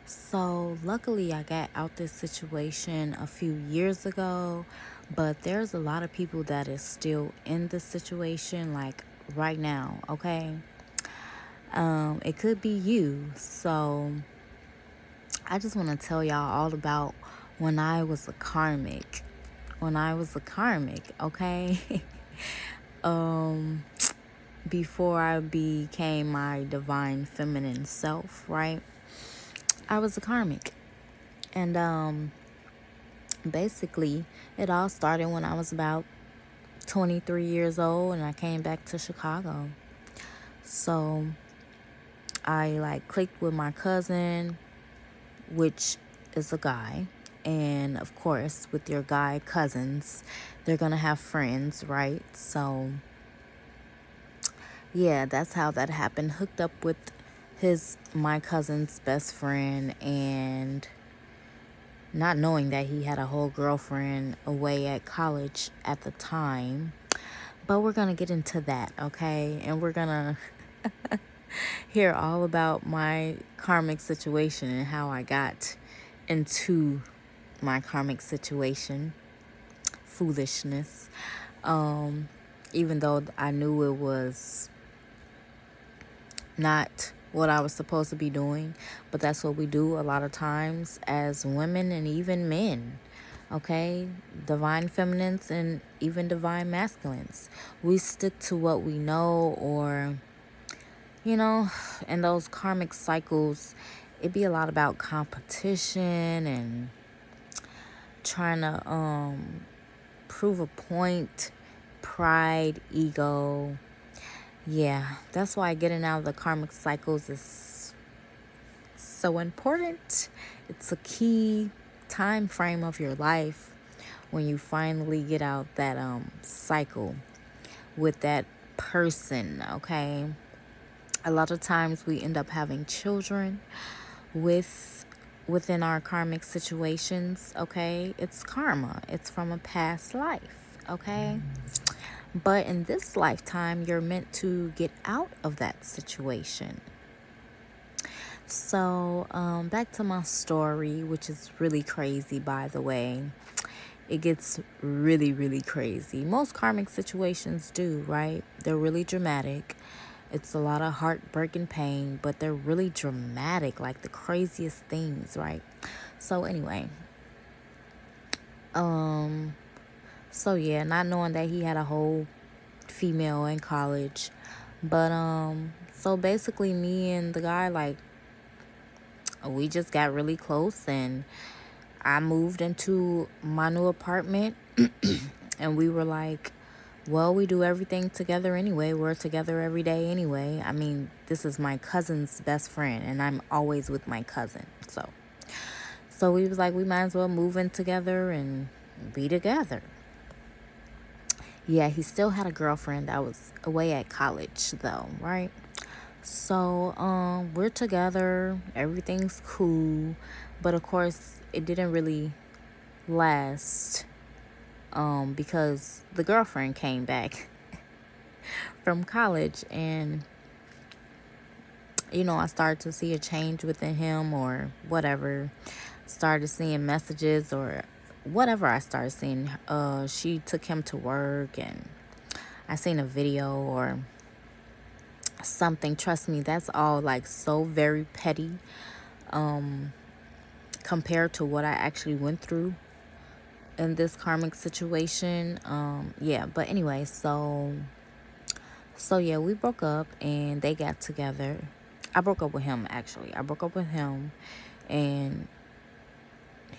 So, luckily, I got out this situation a few years ago, but there's a lot of people that is still in this situation, like right now, okay? It could be you. So, I just want to tell y'all all about when I was a karmic. When I was a karmic, okay? um, before I became my divine feminine self, right? I was a karmic. And basically, it all started when I was about 23 years old and I came back to Chicago. So I like clicked with my cousin, which is a guy. And of course, with your guy cousins, they're going to have friends, right? So yeah, that's how that happened. Hooked up with my cousin's best friend, and not knowing that he had a whole girlfriend away at college at the time. But we're going to get into that, okay? And we're going to hear all about my karmic situation and how I got into my karmic situation. Foolishness. Even though I knew it was not what I was supposed to be doing, but that's what we do a lot of times as women and even men. Okay, divine feminines and even divine masculines. We stick to what we know, or in those karmic cycles, it be a lot about competition and trying to prove a point, pride, ego. Yeah, that's why getting out of the karmic cycles is so important. It's a key time frame of your life when you finally get out that cycle with that person, okay? A lot of times we end up having children within our karmic situations, okay? It's karma. It's from a past life, okay? But in this lifetime, you're meant to get out of that situation. So, back to my story, which is really crazy, by the way. It gets really, really crazy. Most karmic situations do, right? They're really dramatic. It's a lot of heartbreak and pain, but they're really dramatic, like the craziest things, right? So anyway, so yeah, not knowing that he had a whole female in college, but so basically, me and the guy, like, we just got really close, and I moved into my new apartment, and we were like, well, we do everything together anyway. We're together every day anyway. I mean, this is my cousin's best friend, and I'm always with my cousin. So we was like, we might as well move in together and be together. Yeah, he still had a girlfriend that was away at college, though, right? So we're together. Everything's cool. But of course, it didn't really last because the girlfriend came back from college, and I started to see a change within him, or whatever. Started seeing messages or whatever. I started seeing she took him to work, and I seen a video or something. Trust me, that's all like so very petty compared to what I actually went through in this karmic situation. Yeah, but anyway, so yeah, we broke up and they got together. I broke up with him, actually. I broke up with him, and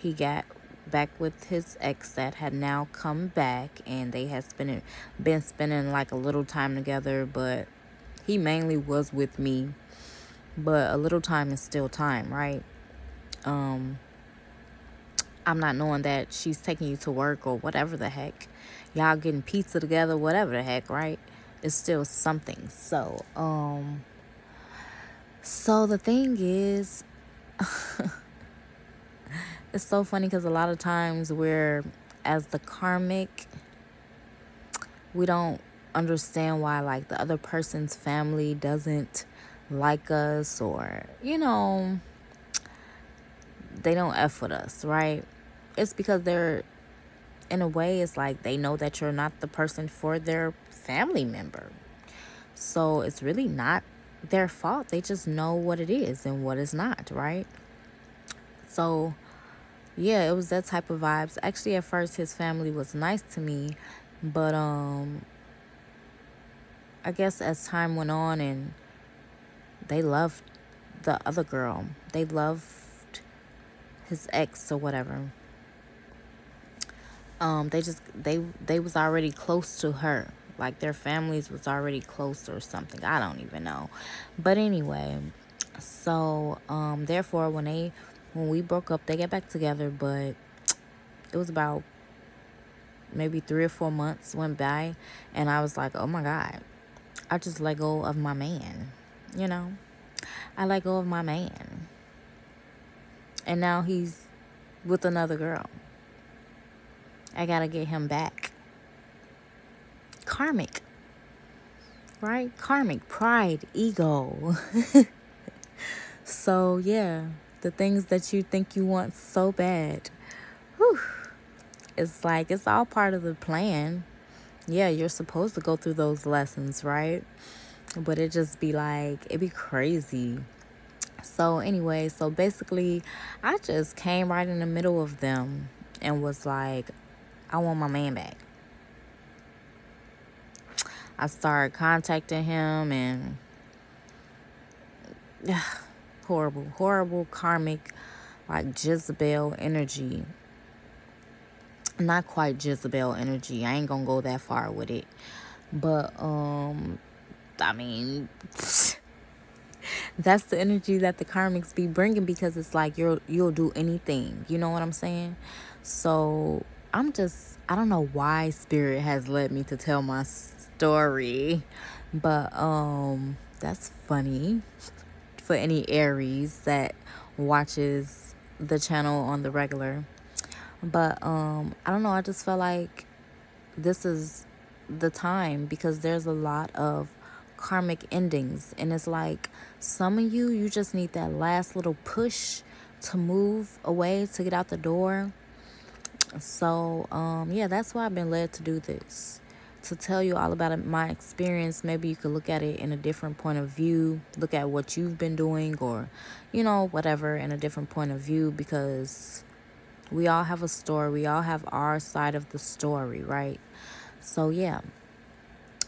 he got back with his ex that had now come back, and they had been spending like a little time together, but he mainly was with me. But a little time is still time, right? I'm not knowing that she's taking you to work or whatever the heck. Y'all getting pizza together, whatever the heck, right? It's still something. So the thing is, it's so funny because a lot of times we're, as the karmic, we don't understand why like the other person's family doesn't like us, or they don't F with us, right? It's because they're, in a way, it's like they know that you're not the person for their family member. So it's really not their fault. They just know what it is and what it's not, right? So yeah, it was that type of vibes. Actually, at first his family was nice to me, but I guess as time went on and they loved the other girl, they loved his ex or whatever. They was already close to her, like their families was already close or something. I don't even know, but anyway, so therefore when we broke up, they get back together, but it was about maybe 3 or 4 months went by, and I was like, oh my god, I just let go of my man, you know. I let go of my man, and now he's with another girl. I gotta get him back. Karmic, right? Karmic, pride, ego. So yeah, the things that you think you want so bad, whew, it's like it's all part of the plan. Yeah, you're supposed to go through those lessons, right? But it just be like, it be crazy. So anyway, so basically I just came right in the middle of them and was like, I want my man back. I started contacting him, and horrible karmic, like Jezebel energy. Not quite Jezebel energy. I ain't gonna go that far with it. But I mean, that's the energy that the karmics be bringing, because it's like you'll do anything. You know what I'm saying? So I don't know why spirit has led me to tell my story, but that's funny for any Aries that watches the channel on the regular. But I don't know, I just felt like this is the time, because there's a lot of karmic endings, and it's like some of you just need that last little push to move away, to get out the door. So yeah, that's why I've been led to do this, to tell you all about my experience. Maybe you could look at it in a different point of view, look at what you've been doing, or whatever, in a different point of view, because we all have a story. We all have our side of the story, right? So yeah.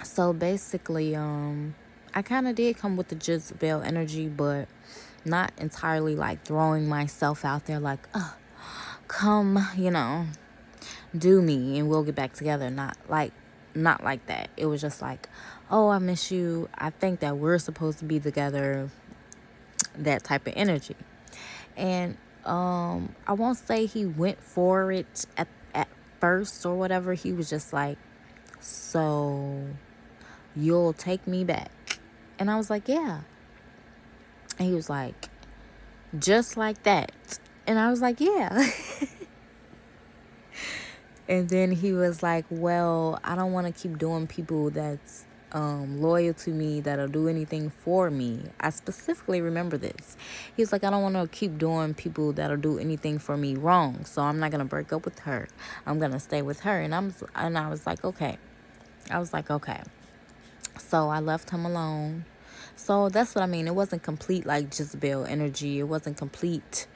So basically, I kind of did come with the Jezebel energy, but not entirely like throwing myself out there like, come, do me and we'll get back together. Not like that. It was just like, oh, I miss you. I think that we're supposed to be together. That type of energy. And I won't say he went for it at first or whatever. He was just like, so you'll take me back? And I was like, yeah. And he was like, just like that? And I was like, yeah. And then he was like, well, I don't want to keep doing people that's loyal to me, that'll do anything for me. I specifically remember this. He was like, I don't want to keep doing people that'll do anything for me wrong, so I'm not going to break up with her. I'm going to stay with her. And I was like, okay. So I left him alone. So that's what I mean. It wasn't complete like Jezebel energy. It wasn't complete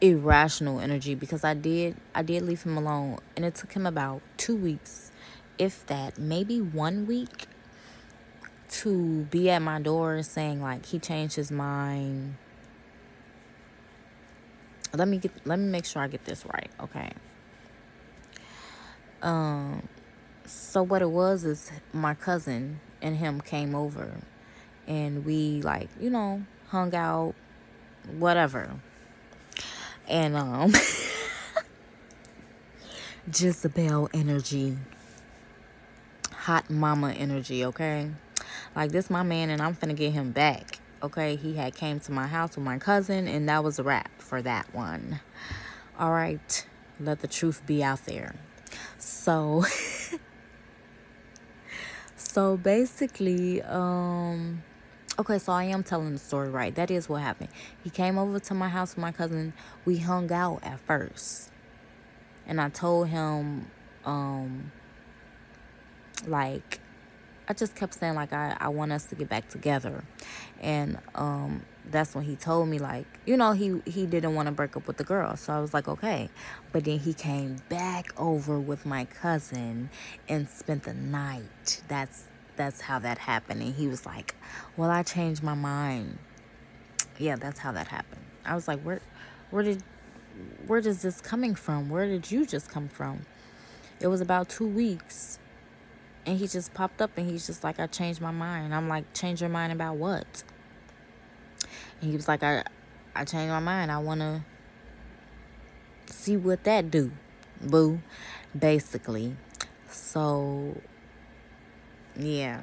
irrational energy, because I did leave him alone, and it took him about 2 weeks, if that, maybe 1 week, to be at my door saying like he changed his mind. Let me make sure I get this right, okay? So what it was is my cousin and him came over, and we hung out, whatever. And Jezebel energy, hot mama energy, okay? Like, this my man, and I'm finna get him back, okay? He had came to my house with my cousin, and that was a wrap for that one. All right, let the truth be out there. So so basically, Okay, so I am telling the story right. That is what happened. He came over to my house with my cousin. We hung out at first. And I told him, like, I just kept saying, like, I want us to get back together. And that's when he told me, like, he didn't want to break up with the girl. So I was like, okay. But then he came back over with my cousin and spent the night. That's how that happened. And he was like, well, I changed my mind. Yeah, that's how that happened. I was like, where does this coming from? Where did you just come from? It was about 2 weeks. And he just popped up and he's just like, I changed my mind. I'm like, change your mind about what? And he was like, I changed my mind. I want to see what that do, boo, basically. So, yeah.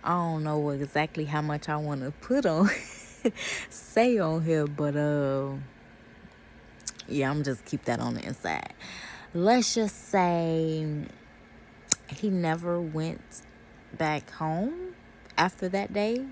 I don't know exactly how much I want to put on, say on here, but, yeah, I'm just keep that on the inside. Let's just say he never went back home after that day.